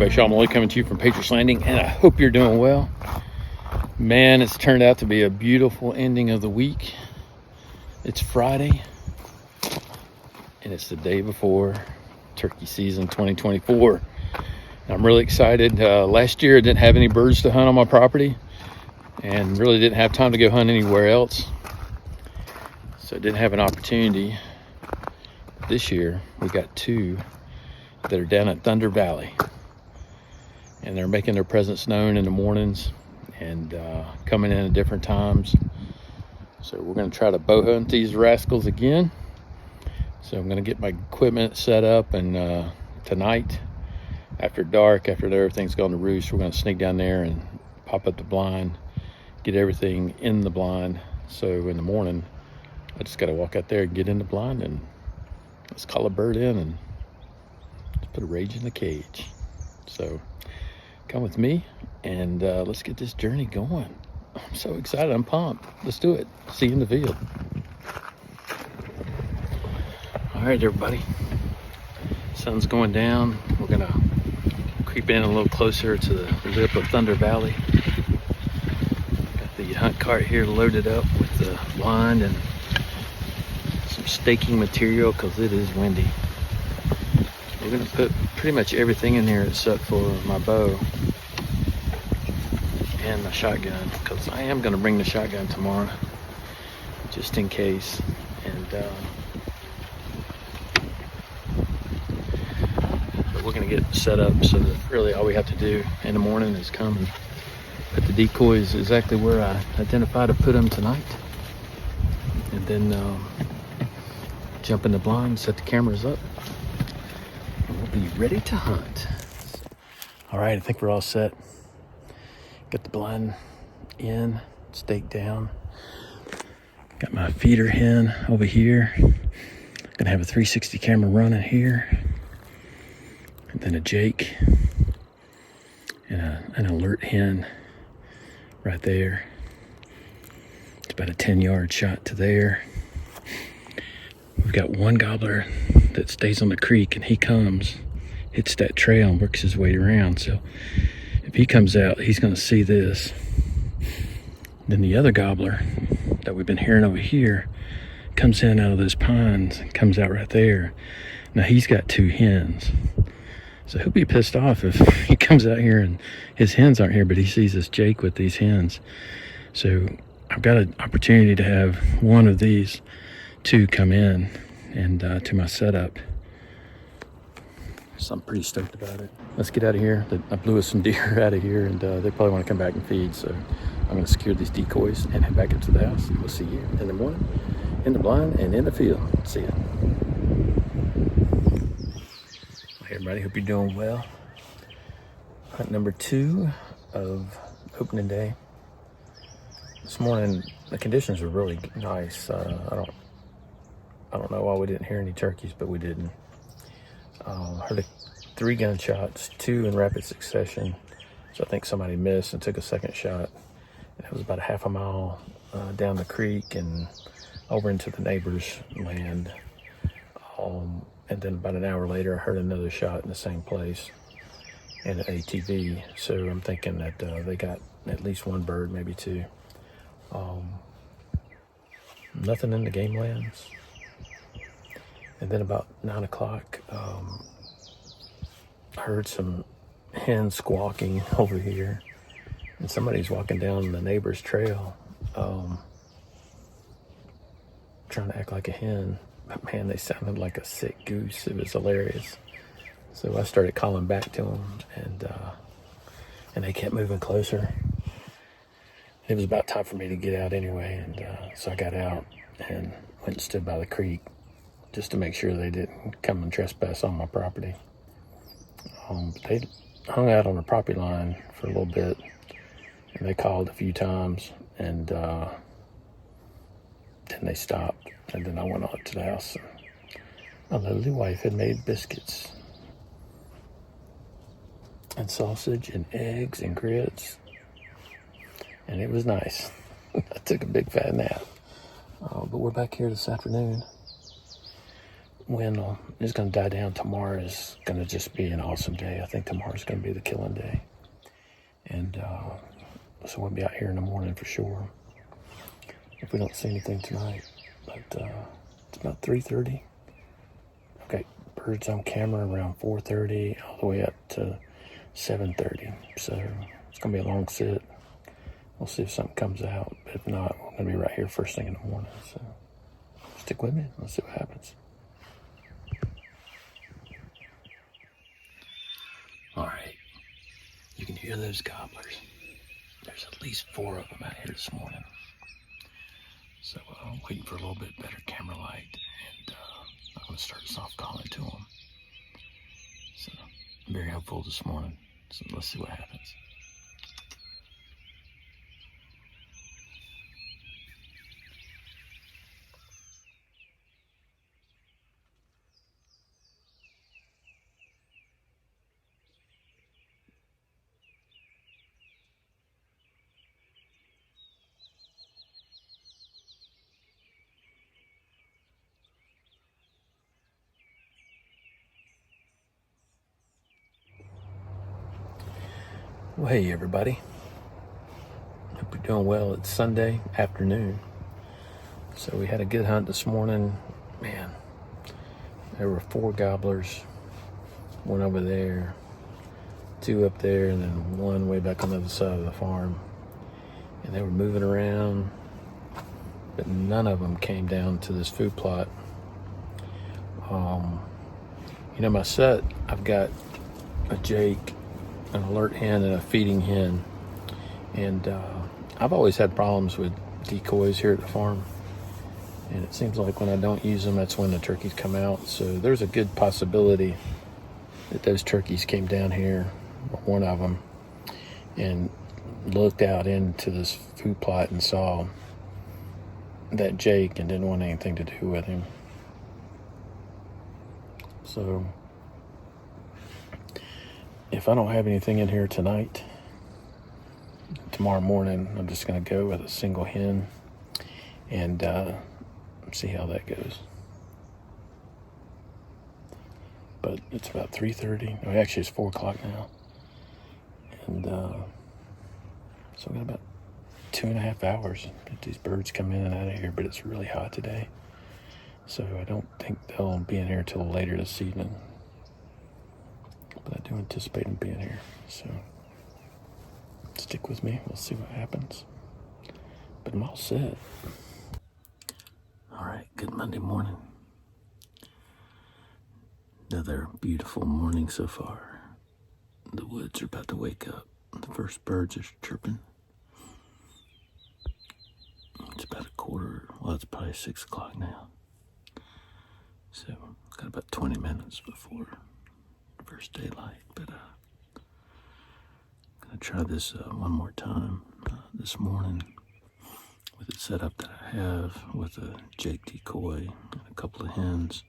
everybody, Sean Malloy coming to you from Patriots Landing, and I hope you're doing well. Man, it's turned out to be a beautiful ending of the week. It's Friday, and it's the day before turkey season 2024. I'm really excited. Last year I didn't have any birds to hunt on my property and really didn't have time to go hunt anywhere else, so I didn't have an opportunity. This year we got two that are down at Thunder Valley, and they're making their presence known in the mornings and coming in at different times. So we're going to try to bow hunt these rascals again. So I'm going to get my equipment set up, and tonight after dark, after everything's gone to roost, we're going to sneak down there and pop up the blind, get everything in the blind. So in the morning I just got to walk out there and get in the blind, and let's call a bird in and let's put a rage in the cage. So come with me and let's get this journey going. I'm so excited. I'm pumped. Let's do it. See you in the field. All right, everybody. Sun's going down. We're gonna creep in a little closer to the lip of Thunder Valley. Got the hunt cart here loaded up with the blind and some staking material because it is windy. We're gonna put pretty much everything in here except for my bow and my shotgun, because I am gonna bring the shotgun tomorrow just in case. And but we're gonna get set up so that really all we have to do in the morning is come and put the decoys exactly where I identified to put them tonight, and then jump in the blind, set the cameras up, and we'll be ready to hunt. All right, I think we're all set. Got the blind in, staked down. Got my feeder hen over here. Gonna have a 360 camera running here, and then a Jake and an alert hen right there. It's about a 10-yard shot to there. We've got one gobbler that stays on the creek, and he comes, hits that trail and works his way around. So if he comes out, he's going to see this. Then the other gobbler that we've been hearing over here comes in out of those pines and comes out right there. Now he's got two hens, so he'll be pissed off if he comes out here and his hens aren't here, but he sees this Jake with these hens. So I've got an opportunity to have one of these two come in and to my setup. So I'm pretty stoked about it. Let's get out of here. I blew us some deer out of here, and they probably want to come back and feed. So I'm going to secure these decoys and head back into the house. We'll see you in the morning, in the blind, and in the field. See ya. Hey everybody, hope you're doing well. Hunt number 2 of opening day. This morning the conditions were really nice. I don't know why we didn't hear any turkeys, but we didn't. Heard 3 gunshots, 2 in rapid succession. So I think somebody missed and took a second shot. It was about a half a mile down the creek and over into the neighbor's land. And then about an hour later, I heard another shot in the same place and an ATV. So I'm thinking that they got at least 1 bird, maybe 2. Nothing in the game lands. And then about 9 o'clock, I heard some hens squawking over here, and somebody's walking down the neighbor's trail, trying to act like a hen. But man, they sounded like a sick goose. It was hilarious. So I started calling back to them, and they kept moving closer. It was about time for me to get out anyway, and so I got out and went and stood by the creek just to make sure they didn't come and trespass on my property. They hung out on the property line for a little bit, and they called a few times, and then they stopped, and then I went on to the house. My lovely wife had made biscuits and sausage and eggs and grits, and it was nice. I took a big fat nap, but we're back here this afternoon. wind is going to die down. Tomorrow is going to just be an awesome day. I think tomorrow's going to be the killing day. And so we'll be out here in the morning for sure, if we don't see anything tonight. But it's about 3:30. Okay, birds on camera around 4:30 all the way up to 7:30. So it's going to be a long sit. We'll see if something comes out. But if not, we're going to be right here first thing in the morning. So stick with me. Let's see what happens. All right. You can hear those gobblers. There's at least 4 of them out here this morning. So I'm waiting for a little bit better camera light, and I'm going to start soft calling to them. So I'm very hopeful this morning. So let's see what happens. Well, hey everybody. Hope you're doing well. It's Sunday afternoon. So we had a good hunt this morning. Man, there were 4 gobblers. 1 over there, 2 up there, and then 1 way back on the other side of the farm. And they were moving around, but none of them came down to this food plot. My set, I've got a Jake, an alert hen, and a feeding hen. And I've always had problems with decoys here at the farm. And it seems like when I don't use them, that's when the turkeys come out. So there's a good possibility that those turkeys came down here, one of them, and looked out into this food plot and saw that Jake and didn't want anything to do with him. So if I don't have anything in here tonight, tomorrow morning I'm just going to go with a single hen and see how that goes. But it's about 3:30. Oh, actually it's 4 o'clock now. And so we got about 2.5 hours that these birds come in and out of here, but it's really hot today. So I don't think they'll be in here till later this evening. But I do anticipate them being here. So stick with me. We'll see what happens. But I'm all set. All right. Good Monday morning. Another beautiful morning so far. The woods are about to wake up. The first birds are chirping. It's about it's probably 6 o'clock now. So got about 20 minutes before first daylight, but I'm gonna try this one more time this morning with the setup that I have with a Jake decoy and a couple of hens.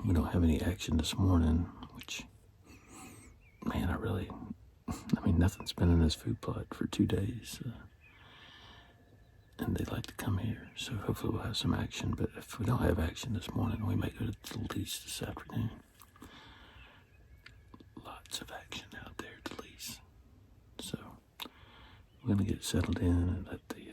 We don't have any action this morning, which, man, nothing's been in this food plot for 2 days. And they like to come here, so hopefully we'll have some action. But if we don't have action this morning, we may go to Lease this afternoon. Lots of action out there at Lease. So we're gonna get settled in and let the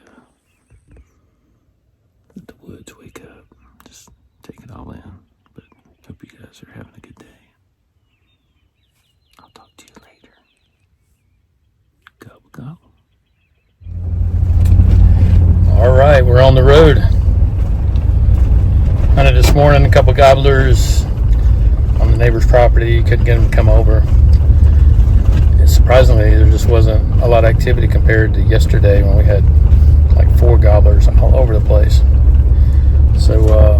woods wake up. Just take it all in. But hope you guys are having a good day. I'll talk to you later. Gobble gobble. All right, we're on the road. Hunted this morning, a couple gobblers on the neighbor's property. Couldn't get them to come over. And surprisingly, there just wasn't a lot of activity compared to yesterday when we had like 4 gobblers all over the place. So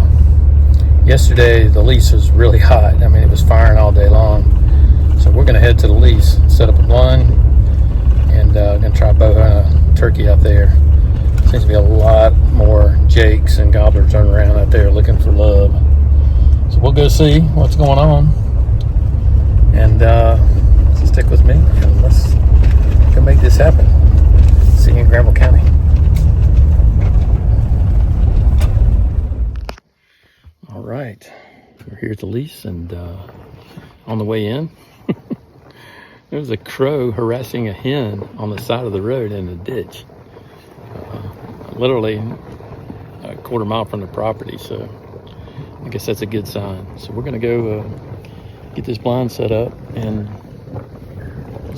yesterday the Lease was really hot. It was firing all day long. So we're going to head to the Lease, set up a blind, and going to try bow hunt a turkey out there. Seems to be a lot more Jakes and gobblers running around out there looking for love. So we'll go see what's going on. And so stick with me and let's go make this happen. See you in Granville County. All right, we're here at the Lease, and on the way in, there was a crow harassing a hen on the side of the road in a ditch, literally a quarter mile from the property. So I guess that's a good sign. So we're gonna go get this blind set up and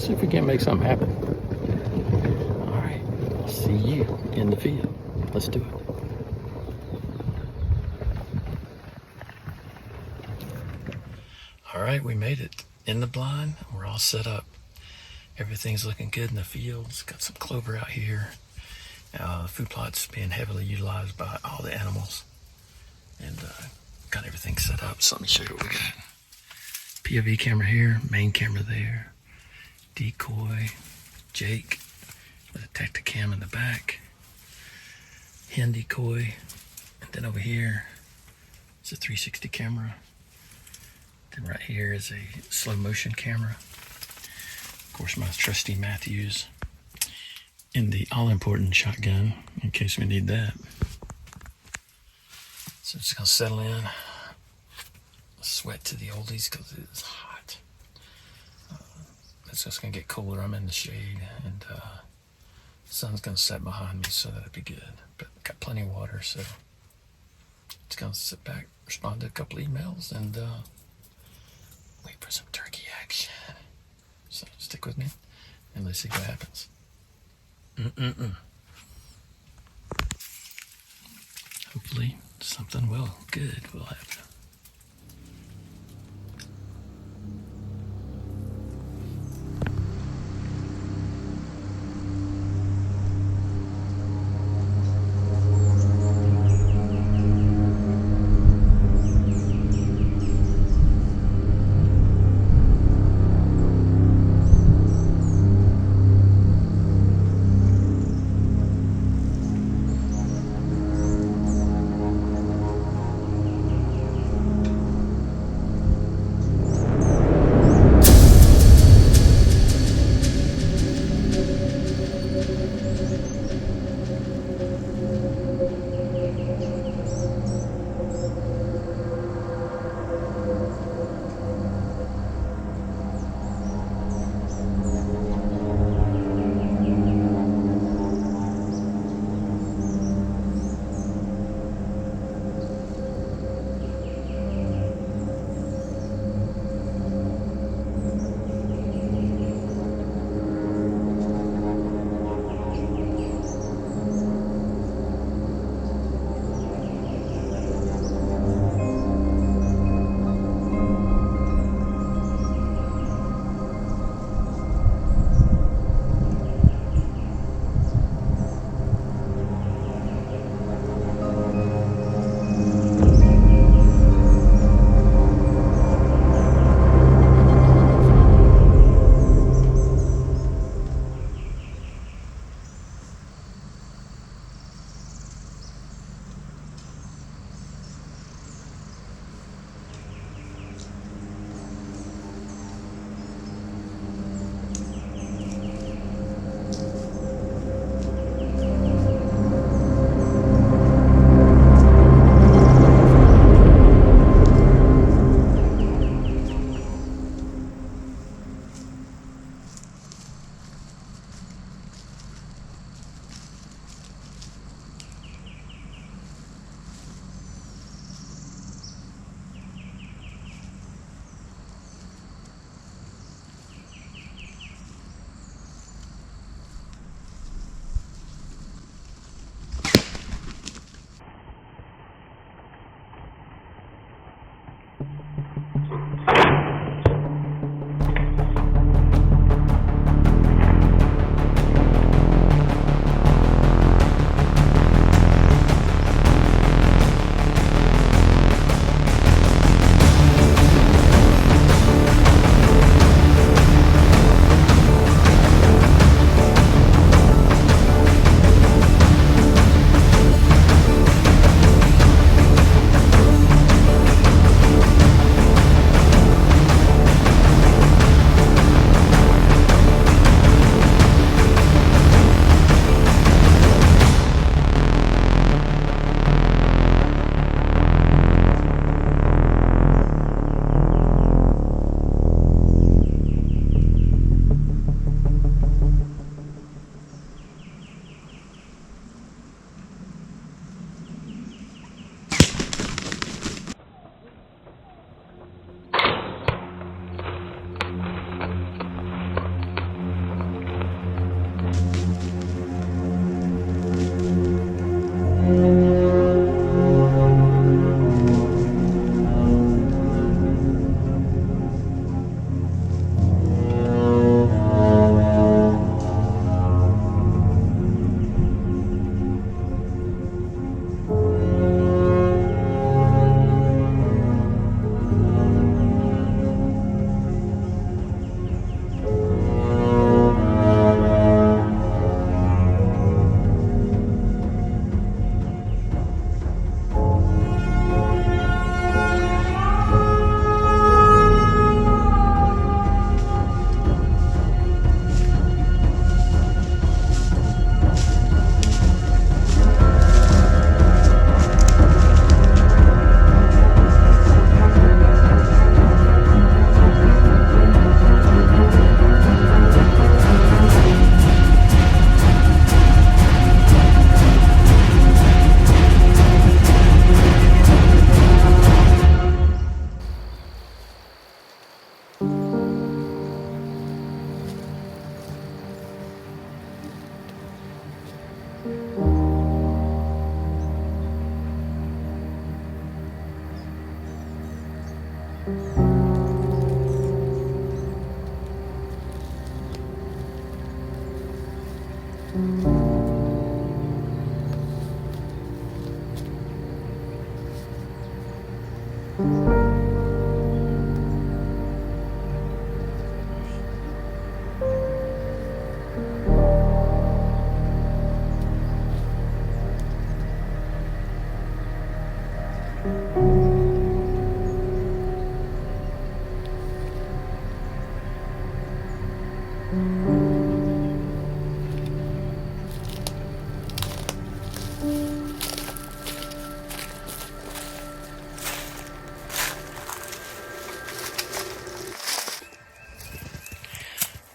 see if we can't make something happen. All right, I'll see you in the field. Let's do it. All right, we made it in the blind. We're all set up. Everything's looking good in the fields. Got some clover out here. The food plot's being heavily utilized by all the animals. And got everything set up. So let me show you what we got. POV camera here, main camera there. Decoy, Jake with a Tacticam in the back. Hen decoy. And then over here, it's a 360 camera. Then right here is a slow motion camera. Of course, my trusty Mathews in the all-important shotgun in case we need that. So it's gonna settle in. Sweat to the oldies because it is hot. It's just gonna get cooler. I'm in the shade, and the sun's gonna set behind me, so that'll be good. But got plenty of water, so it's gonna sit back, respond to a couple emails, and wait for some turkey action. So stick with me and let's see what happens. Hopefully something good will happen.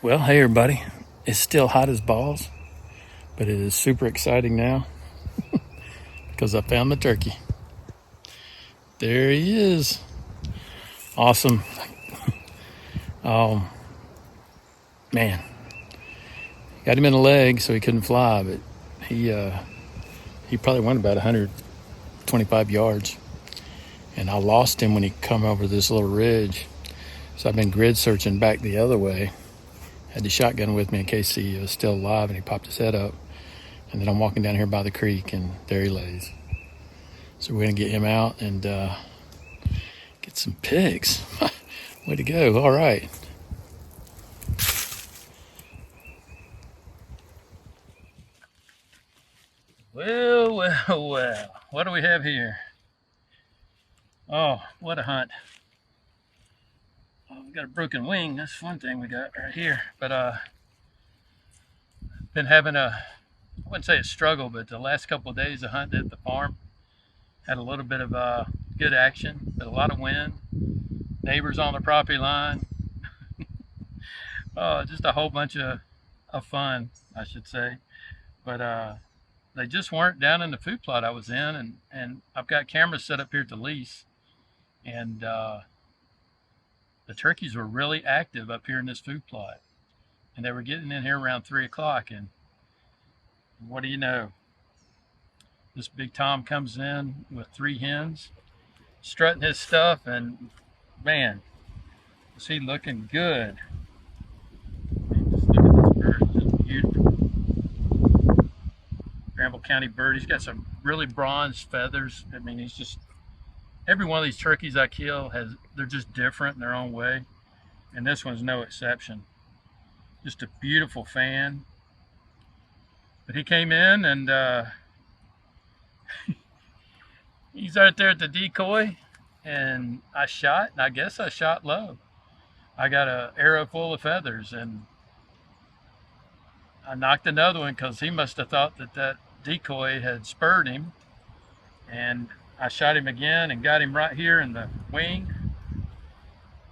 Well, hey everybody. It's still hot as balls, but it is super exciting now because I found the turkey. There he is. Awesome. Man. Got him in the leg so he couldn't fly, but he probably went about 125 yards. And I lost him when he come over this little ridge. So I've been grid searching back the other way. Had the shotgun with me in case he was still alive, and he popped his head up. And then I'm walking down here by the creek, and there he lays. So we're gonna get him out and get some pigs. Way to go! All right. Well, well, well. What do we have here? Oh, what a hunt! Oh, we got a broken wing. That's one thing we got right here. But been having I wouldn't say a struggle, but the last couple of days of hunting at the farm had a little bit of good action, but a lot of wind. Neighbors on the property line. Just a whole bunch of fun, I should say. But they just weren't down in the food plot I was in, and I've got cameras set up here at the Lease, and the turkeys were really active up here in this food plot, and they were getting in here around 3 o'clock. And what do you know? This big Tom comes in with 3 hens, strutting his stuff, and man, is he looking good. I mean, just look at this bird, just beautiful. Granville County bird. He's got some really bronze feathers. I mean, he's just, every one of these turkeys I kill they're just different in their own way, and this one's no exception. Just a beautiful fan. But he came in, and he's right there at the decoy, and I shot, and I guess I shot low. I got an arrow full of feathers, and I knocked another one because he must have thought that decoy had spurred him, and I shot him again and got him right here in the wing,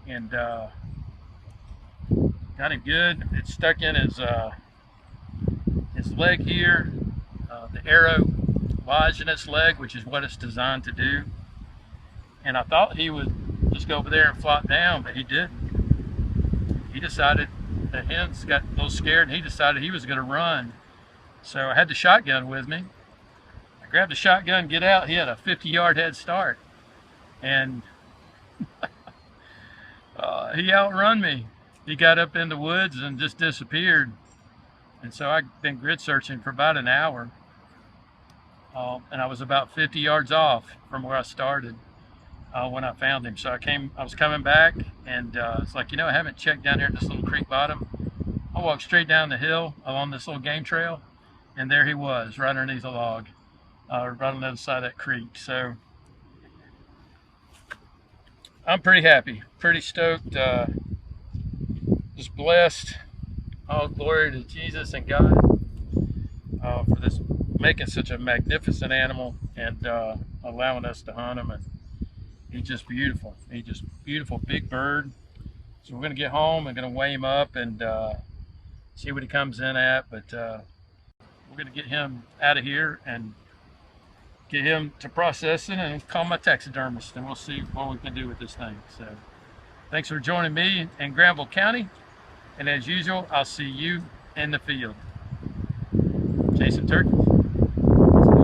and got him good. It stuck in his leg here. The arrow lodged in its leg, which is what it's designed to do. And I thought he would just go over there and flop down, but he didn't. He decided, the hens got a little scared, and he decided he was going to run. So I had the shotgun with me. I grabbed the shotgun, get out. He had a 50-yard head start, and he outrun me. He got up in the woods and just disappeared. And so I've been grid searching for about an hour, and I was about 50 yards off from where I started when I found him. So I was coming back, and it's like, I haven't checked down here at this little creek bottom. I walked straight down the hill along this little game trail, and there he was, right underneath a log, right on the other side of that creek. So I'm pretty happy, pretty stoked, just blessed. All glory to Jesus and God for this, making such a magnificent animal, and allowing us to hunt him. And he's just beautiful. He's just beautiful, big bird. So we're going to get home and going to weigh him up and see what he comes in at. But we're going to get him out of here and get him to processing and call my taxidermist, and we'll see what we can do with this thing. So thanks for joining me in Granville County. And as usual, I'll see you in the field. Chasing turkeys. Let's go.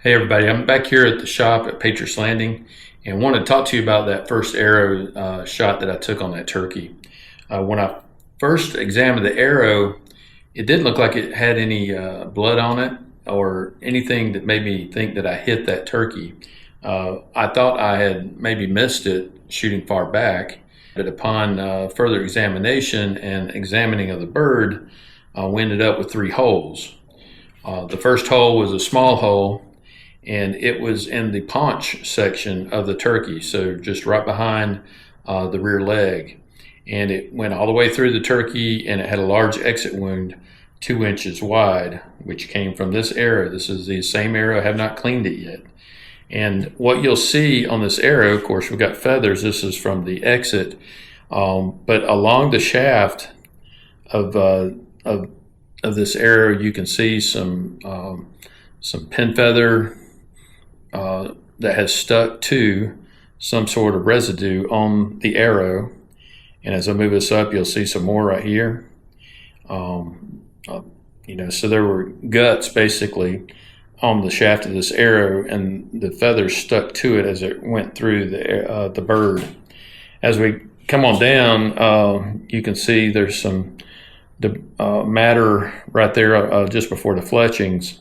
Hey everybody, I'm back here at the shop at Patriots Landing and want to talk to you about that first arrow shot that I took on that turkey. When I first examined the arrow, it didn't look like it had any blood on it or anything that made me think that I hit that turkey. I thought I had maybe missed it shooting far back, but upon further examination and examining of the bird, we ended up with 3 holes. The first hole was a small hole, and it was in the paunch section of the turkey, so just right behind the rear leg. And it went all the way through the turkey, and it had a large exit wound 2 inches wide, which came from this arrow. This is the same arrow. I have not cleaned it yet. And what you'll see on this arrow, of course, we've got feathers. This is from the exit, but along the shaft of this arrow, you can see some pin feather that has stuck to some sort of residue on the arrow. And as I move this up, you'll see some more right here. So there were guts basically on the shaft of this arrow, and the feathers stuck to it as it went through the bird. As we come on down, you can see there's some matter right there just before the fletchings.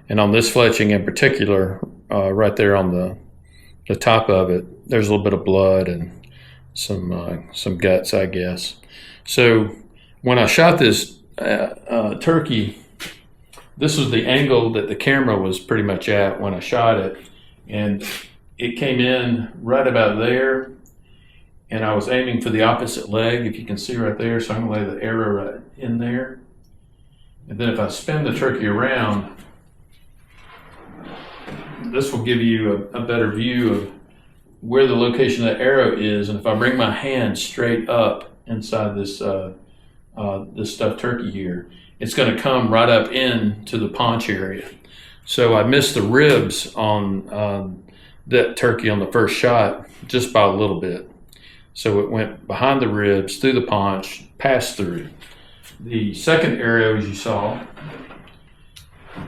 And on this fletching in particular, right there on the top of it, there's a little bit of blood and some guts, I guess. So when I shot this turkey, this was the angle that the camera was pretty much at when I shot it, and it came in right about there, and I was aiming for the opposite leg, if you can see right there. So I'm going to lay the arrow right in there, and then if I spin the turkey around, this will give you a better view of where the location of the arrow is. And if I bring my hand straight up inside this this stuffed turkey here, it's going to come right up into the paunch area. So I missed the ribs on that turkey on the first shot just by a little bit. So it went behind the ribs, through the paunch, passed through. The second arrow, as you saw,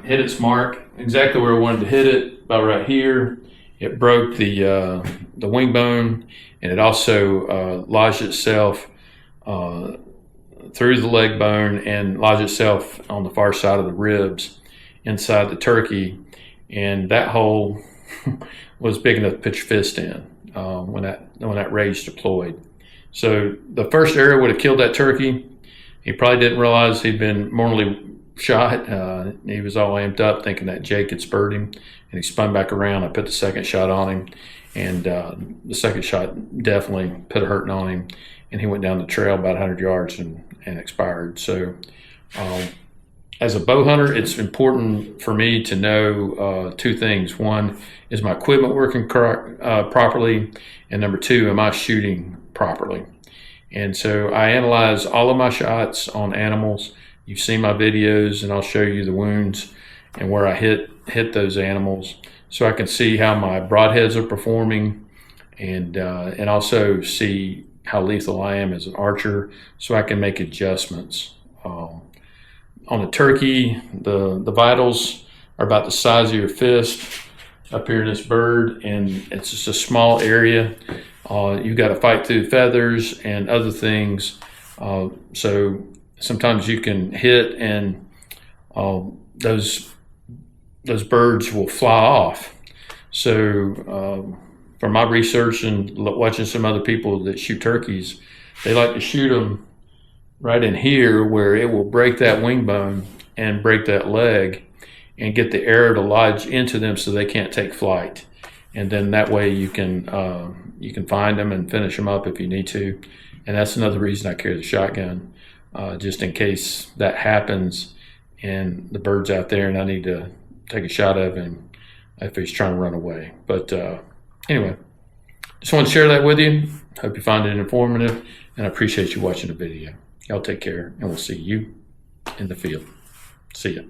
hit its mark exactly where I wanted to hit it, about right here. It broke the wing bone, and it also lodged itself through the leg bone and lodged itself on the far side of the ribs inside the turkey. And that hole was big enough to put your fist in when that rage deployed. So the first arrow would have killed that turkey. He probably didn't realize he'd been mortally shot. He was all amped up thinking that Jake had spurred him, and he spun back around. I put the second shot on him, and the second shot definitely put a hurting on him, and he went down the trail about 100 yards and expired. So as a bow hunter, it's important for me to know 2 things. One, is my equipment working properly? And number 2, am I shooting properly? And so I analyze all of my shots on animals. You've seen my videos, and I'll show you the wounds and where I hit those animals, so I can see how my broadheads are performing, and also see how lethal I am as an archer, so I can make adjustments. On a turkey, the vitals are about the size of your fist up here in this bird, and it's just a small area. You've got to fight through feathers and other things, so sometimes you can hit, and those birds will fly off. So from my research and watching some other people that shoot turkeys, they like to shoot them right in here where it will break that wing bone and break that leg and get the arrow to lodge into them so they can't take flight. And then that way you can find them and finish them up if you need to. And that's another reason I carry the shotgun, just in case that happens and the bird's out there and I need to take a shot of him if he's trying to run away. But anyway, just want to share that with you. Hope you find it informative, and I appreciate you watching the video. Y'all take care, and we'll see you in the field. See ya.